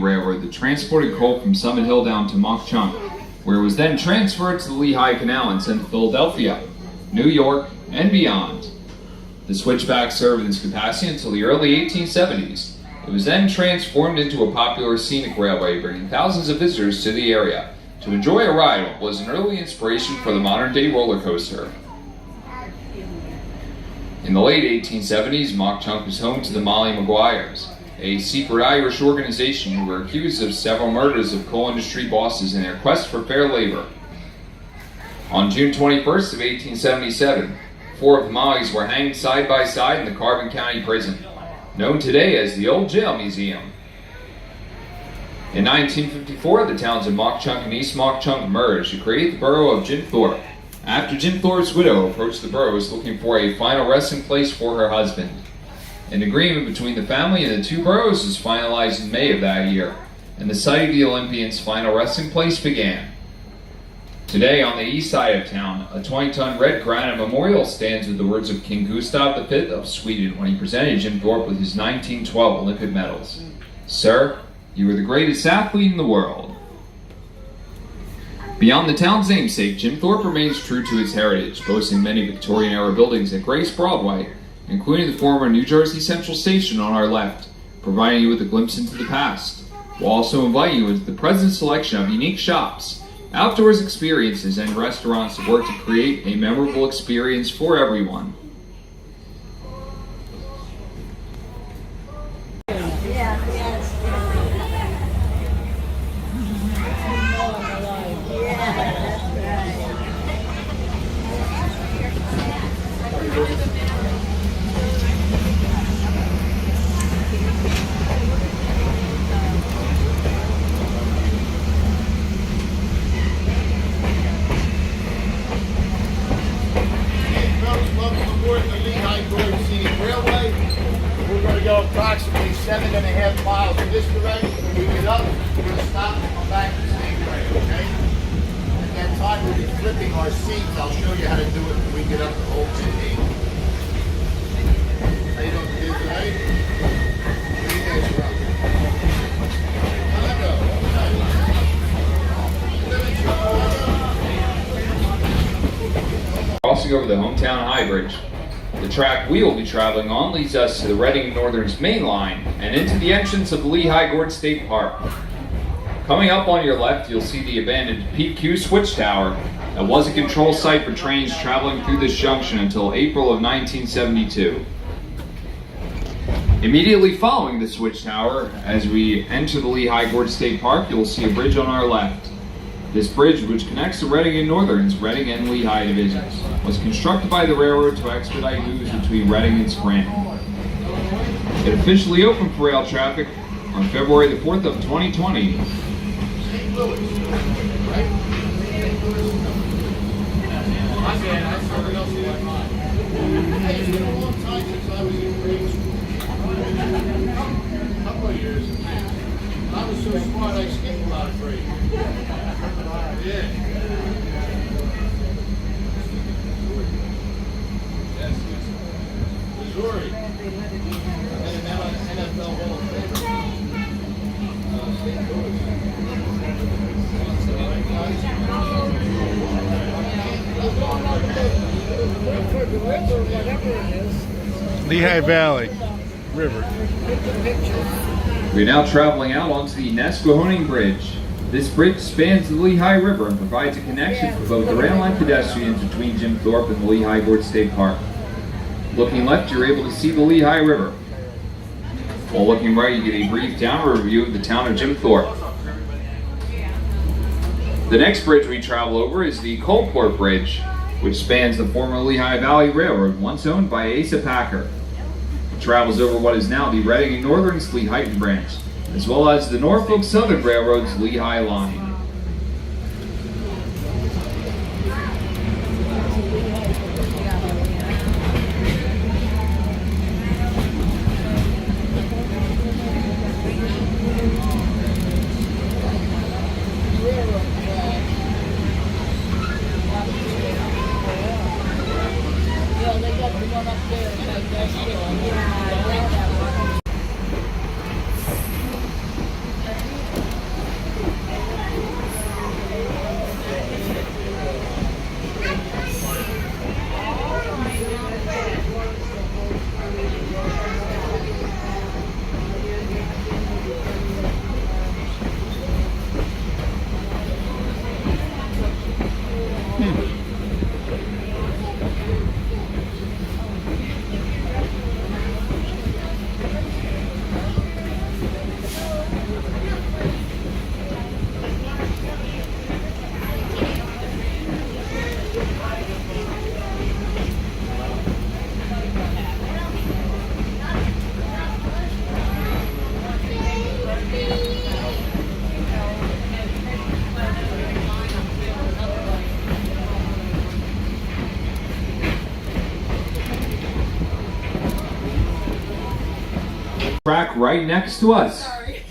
railroad that transported coal from Summit Hill down to Mock Chunk, where it was then transferred to the Lehigh Canal and sent to Philadelphia, New York, and beyond. The switchback served in this capacity until the early 1870s. It was then transformed into a popular scenic railway, bringing thousands of visitors to the area to enjoy a ride what was an early inspiration for the modern-day roller coaster. In the late 1870s, Mock Chunk was home to the Molly Maguires, a secret Irish organization who were accused of several murders of coal industry bosses in their quest for fair labor. On June 21st of 1877, 4 of the Mollys were hanged side by side in the Carbon County Prison, known today as the Old Jail Museum. In 1954, the towns of Mock Chunk and East Mock Chunk merged to create the borough of Jim Thorpe, after Jim Thorpe's widow approached the boroughs looking for a final resting place for her husband. An agreement between the family and the two boroughs was finalized in May of that year, and the site of the Olympians' final resting place began. Today, on the east side of town, a 20-ton red granite memorial stands with the words of King Gustav V of Sweden when he presented Jim Thorpe with his 1912 Olympic medals. Sir, you were the greatest athlete in the world. Beyond the town's namesake, Jim Thorpe remains true to its heritage, boasting many Victorian-era buildings that grace Broadway, including the former New Jersey Central Station on our left, providing you with a glimpse into the past. We'll also invite you into the present selection of unique shops, outdoors experiences, and restaurants that work to create a memorable experience for everyone. Approximately 7.5 miles in this direction. When we get up, we're going to stop and come back the same way, okay? At that time, we'll be flipping our seats. I'll show you how to do it when we get up to Old City. How you doing today, tonight? What do you guys are up? Crossing over the hometown high bridge. The track we will be traveling on leads us to the Reading Northern's main line and into the entrance of the Lehigh Gorge State Park. Coming up on your left, you'll see the abandoned PQ switch tower that was a control site for trains traveling through this junction until April of 1972. Immediately following the switch tower, as we enter the Lehigh Gorge State Park, you'll see a bridge on our left. This bridge, which connects the Reading and Northern's Reading and Lehigh divisions, was constructed by the railroad to expedite moves between Reading and Scranton. It officially opened for rail traffic on February the 4th of 2020. I was so smart I skipped a lot of grades. Yeah. Missouri. And NFL Hall of Fame. Lehigh Valley River. We're now traveling out onto the Nesquehoning Bridge. This bridge spans the Lehigh River and provides a connection for both the rail and pedestrians between Jim Thorpe and the Lehigh Gorge State Park. Looking left, you're able to see the Lehigh River. While looking right, you get a brief downward review of the town of Jim Thorpe. The next bridge we travel over is the Coalport Bridge, which spans the former Lehigh Valley Railroad, once owned by Asa Packer. It travels over what is now the Reading and Northern's Lehighton branch, as well as the Norfolk Southern Railroad's Lehigh line. crack right next to us.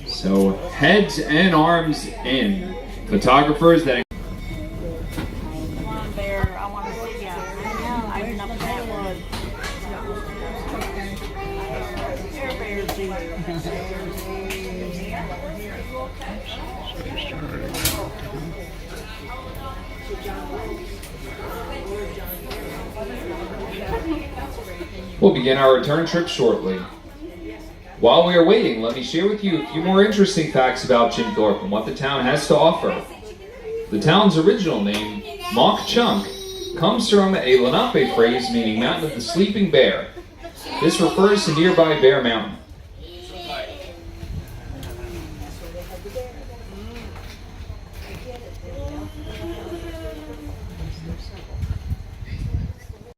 So heads and arms in. Photographers that Come on, Bear. I want to see ya. I know. I've up that wood. Here, We'll begin our return trip shortly. While we are waiting, let me share with you a few more interesting facts about Jim Thorpe and what the town has to offer. The town's original name, Mauch Chunk, comes from a Lenape phrase meaning Mountain of the Sleeping Bear. This refers to nearby Bear Mountain.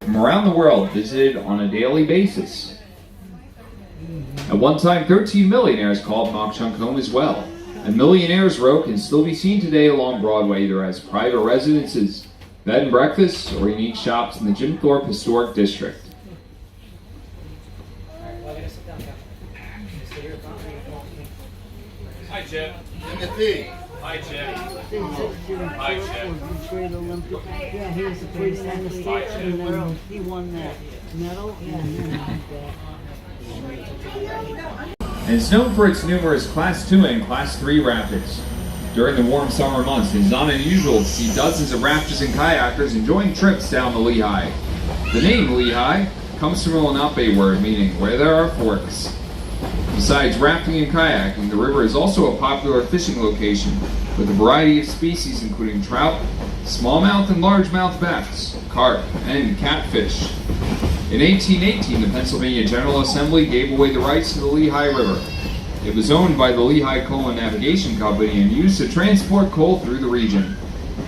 From around the world, visited on a daily basis. At one time, 13 millionaires called Mauch Chunk home as well. And Millionaires Row can still be seen today along Broadway, either as private residences, bed and breakfasts, or unique shops in the Jim Thorpe Historic District. Hi, Chip. Timothy. Hi, Chip. Hi, Yeah, he was the first in the state, and then he won that medal. And it's known for its numerous Class 2 and Class 3 rapids. During the warm summer months, it is not unusual to see dozens of rafters and kayakers enjoying trips down the Lehigh. The name Lehigh comes from a Lenape word meaning where there are forks. Besides rafting and kayaking, the river is also a popular fishing location with a variety of species including trout, smallmouth and largemouth bass, carp, and catfish. In 1818, the Pennsylvania General Assembly gave away the rights to the Lehigh River. It was owned by the Lehigh Coal and Navigation Company and used to transport coal through the region.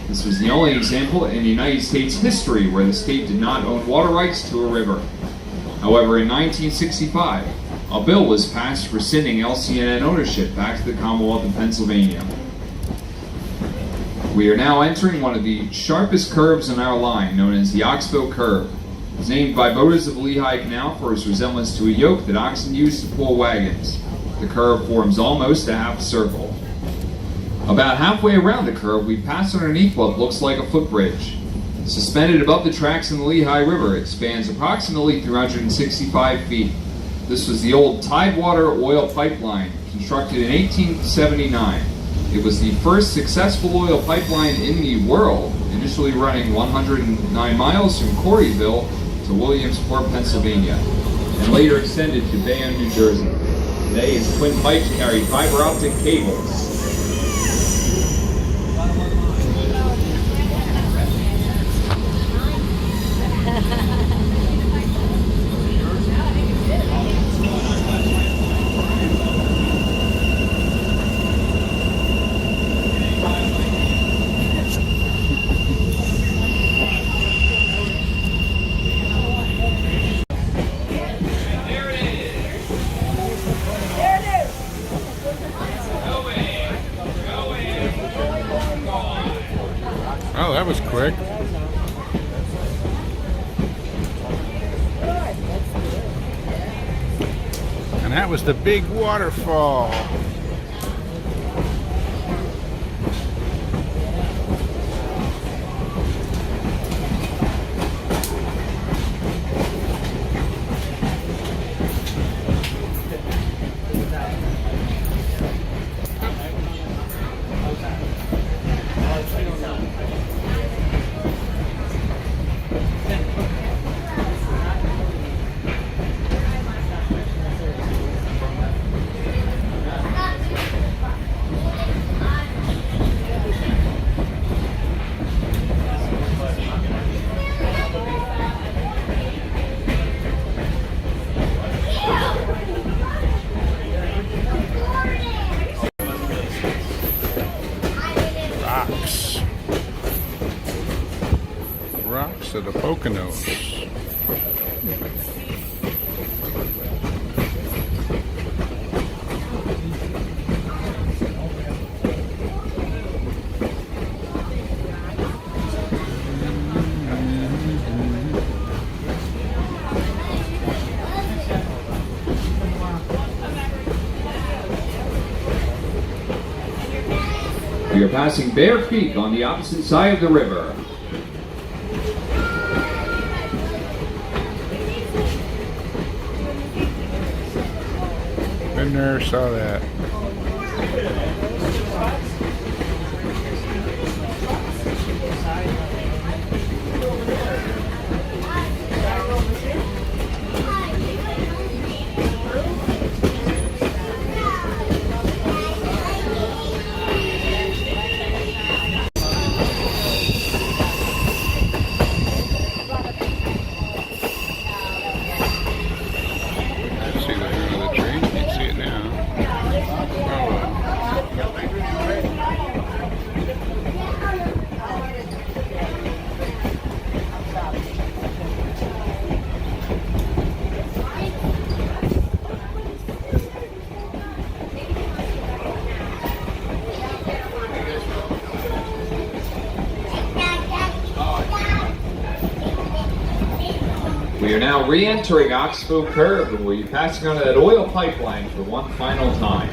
This was the only example in United States history where the state did not own water rights to a river. However, in 1965, a bill was passed rescinding LCNN ownership back to the Commonwealth of Pennsylvania. We are now entering one of the sharpest curves in our line, known as the Oxbow Curve. It was named by boaters of the Lehigh Canal for its resemblance to a yoke that oxen used to pull wagons. The curve forms almost a half circle. About halfway around the curve, we pass underneath what looks like a footbridge. Suspended above the tracks in the Lehigh River, it spans approximately 365 feet. This was the old Tidewater oil pipeline, constructed in 1879. It was the first successful oil pipeline in the world, initially running 109 miles from Corryville to Williamsport, Pennsylvania, and later extended to Bayonne, New Jersey. Today, its twin pipes carry fiber optic cables. Oh, that was quick. And that was the big waterfall. Rocks of the Poconos. We are passing Bear Creek on the opposite side of the river. Been there, saw that. See the hood of the train? Can't see it now. We are now re-entering Oxbow Curve, and we'll be passing under that oil pipeline for one final time.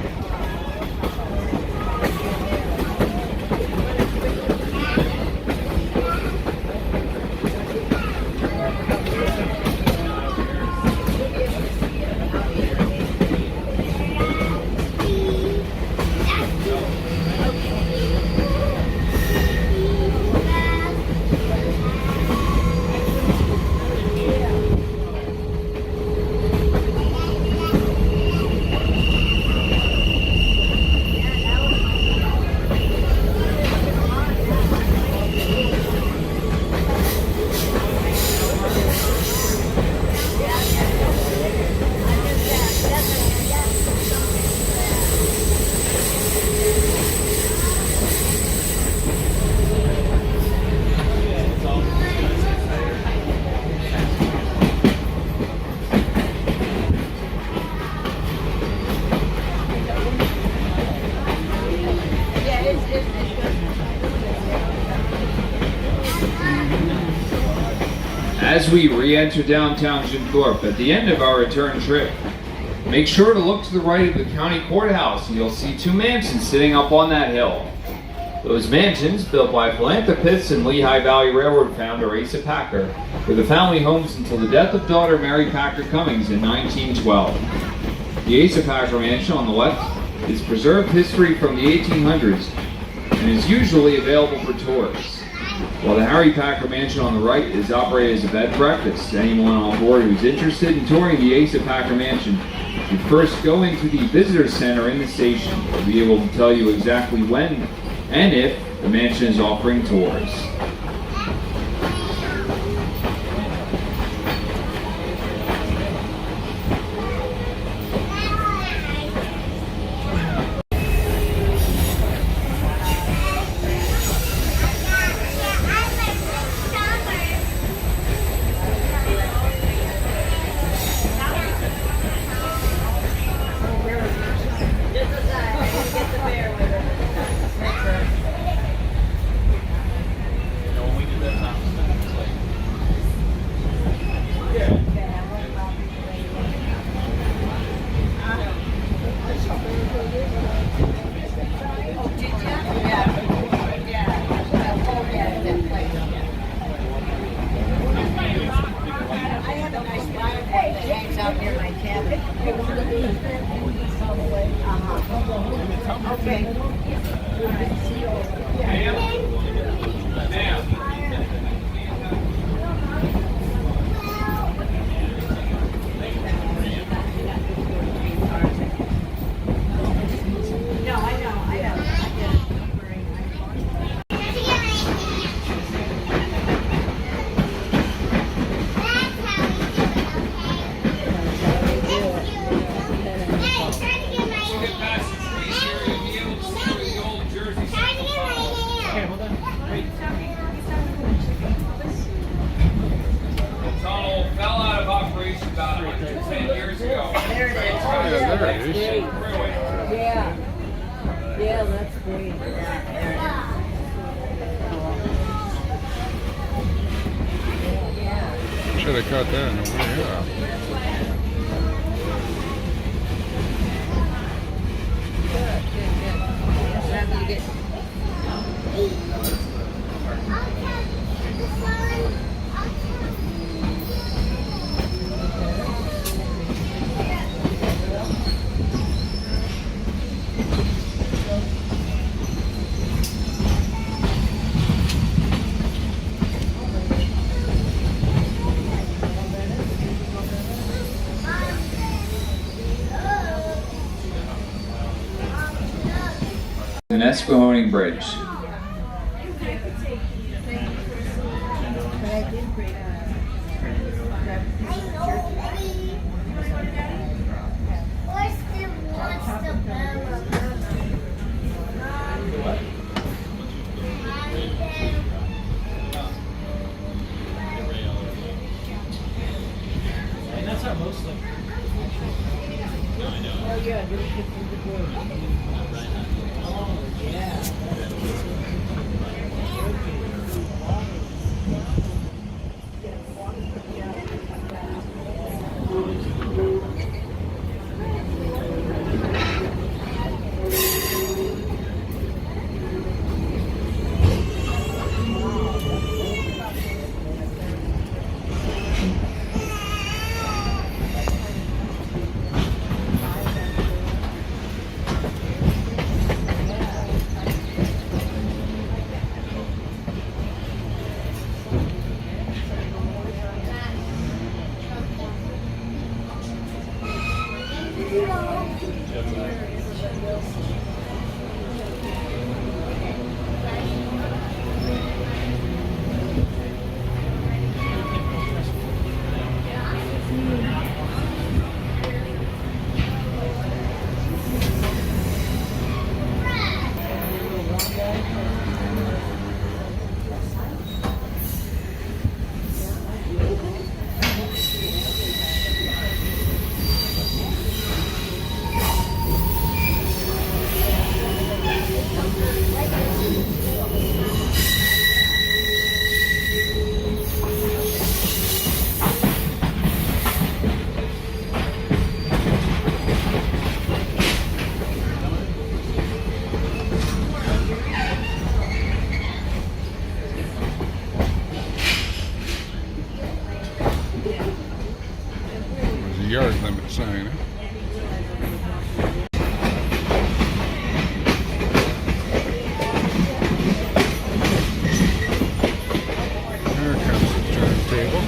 As we re-enter downtown Jimthorpe at the end of our return trip, make sure to look to the right of the county courthouse and you'll see two mansions sitting up on that hill. Those mansions, built by philanthropists and Lehigh Valley Railroad founder Asa Packer, were the family homes until the death of daughter Mary Packer Cummings in 1912. The Asa Packer Mansion on the left is preserved history from the 1800s and is usually available for tours, while the Harry Packer Mansion on the right is operated as a bed and breakfast. Anyone on board who's interested in touring the Asa Packer Mansion should first go into the visitor center in the station. They'll be able to tell you exactly when and if the mansion is offering tours. Yeah, that's great. Should have caught that in the way up. The Nesquehoning Bridge. Oh yeah, do it through the Gorge. Oh yeah. Yard limit sign. There comes the turntable.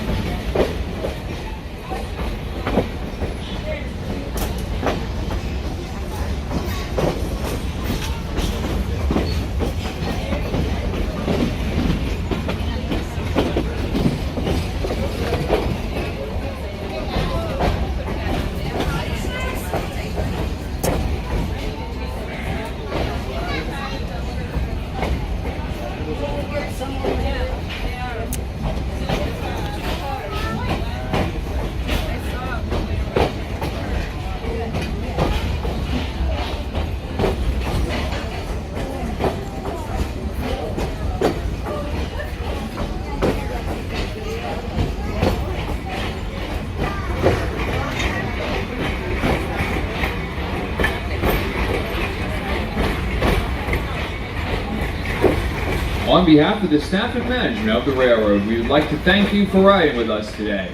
On behalf of the staff and management of the railroad, we would like to thank you for riding with us today.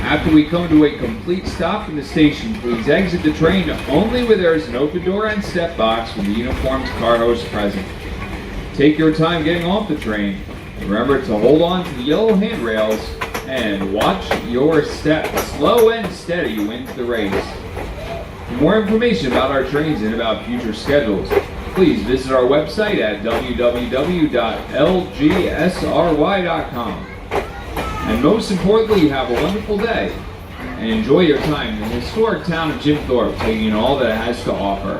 After we come to a complete stop in the station, please exit the train only where there is an open door and step box with the uniformed car host present. Take your time getting off the train. Remember to hold on to the yellow handrails and watch your step. Slow and steady wins the race. For more information about our trains and about future schedules, please visit our website at www.lgsry.com. And most importantly, have a wonderful day and enjoy your time in the historic town of Jim Thorpe, taking in all that it has to offer.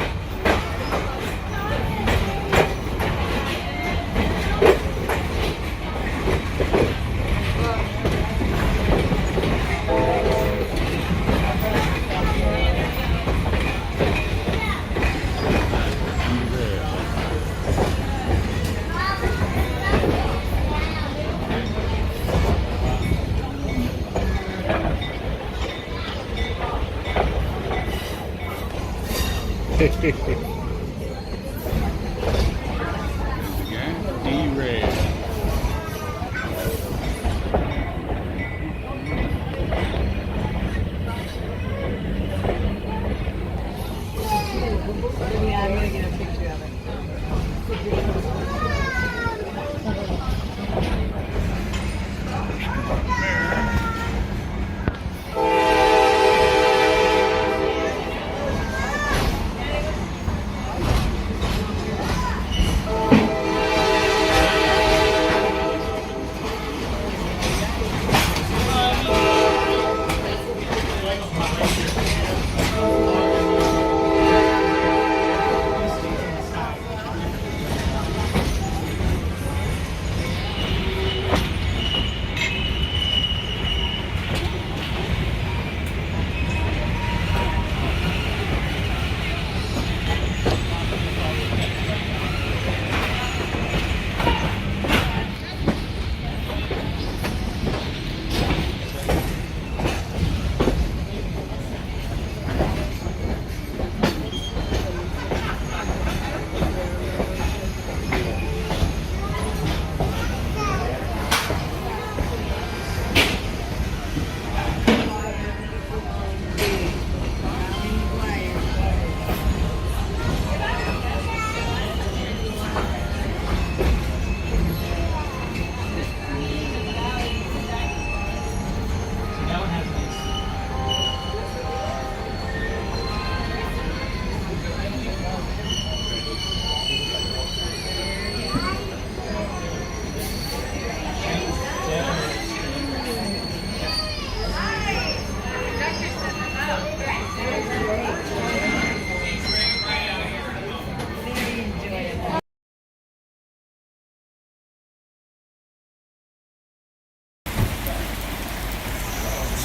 Derailed. Yeah, I'm gonna get a picture of it.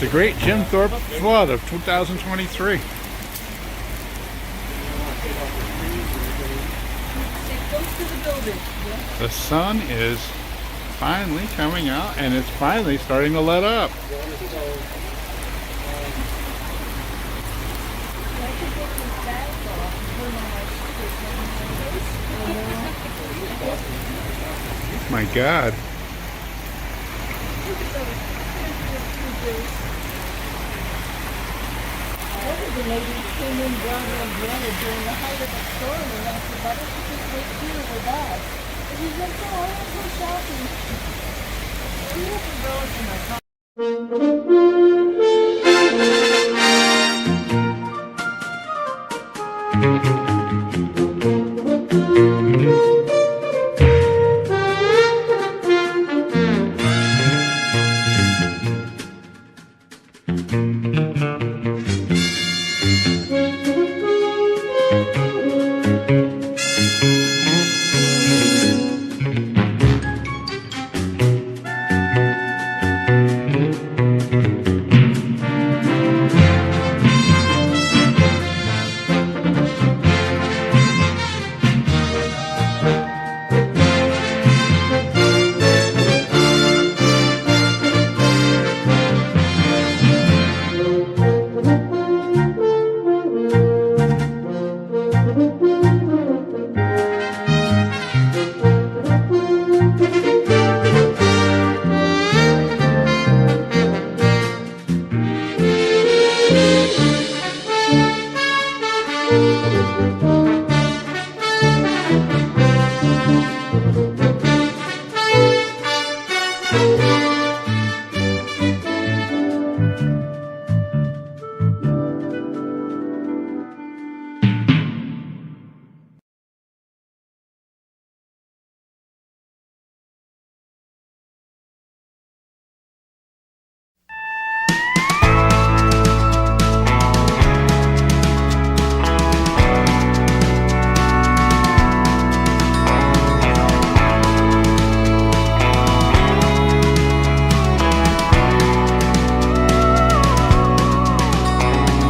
The Great Jim Thorpe Flood of 2023. The sun is finally coming out and it's finally starting to let up. My God. The lady came in, brought her umbrella during the height of the storm, and asked the butter to just wait here with us. And he said, "No, I want to go shopping." We have umbrellas in my car.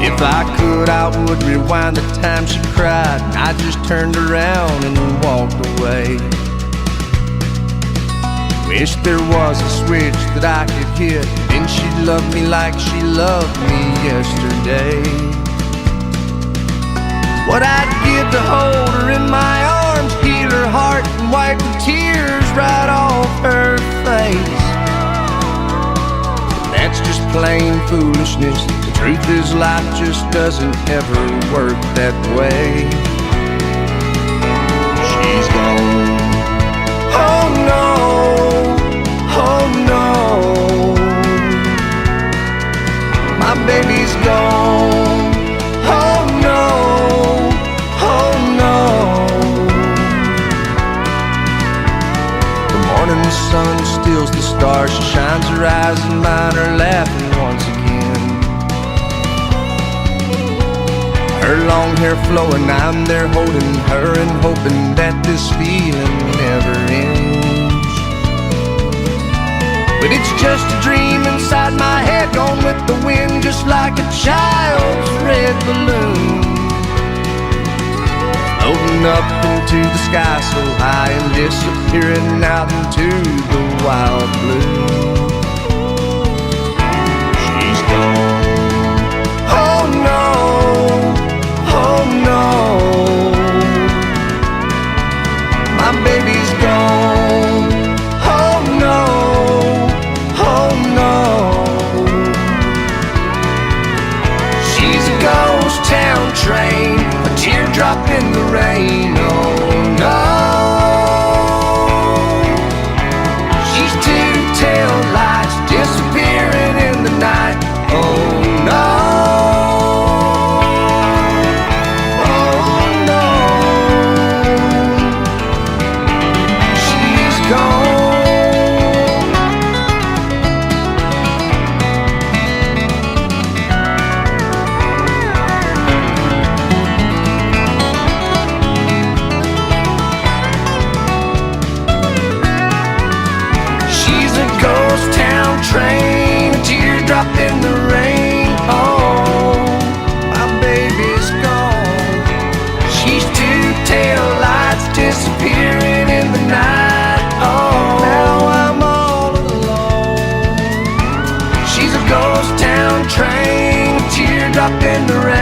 If I could, I would rewind the time she cried. I just turned around and walked away. Wish there was a switch that I could hit, then she'd love me like she loved me yesterday. What I'd give to hold her in my arms, heal her heart and wipe the tears right off her face. That's just plain foolishness. The truth is life just doesn't ever work that way. She's gone. Oh no, oh no. My baby's gone. Oh no, oh no. The morning sun steals the stars. She shines her eyes and mine are laughing once again. Her long hair flowing, I'm there holding her and hoping that this feeling never ends. But it's just a dream inside my head, gone with the wind, just like a child's red balloon. Floating up into the sky so high and disappearing out into the wild blue. She's gone. Oh no, oh no. My baby's gone. Oh no, oh no. She's a ghost town train, a teardrop in the rain. Oh no. She's two-tailed lights disappearing in the night. Oh no. up in the rain.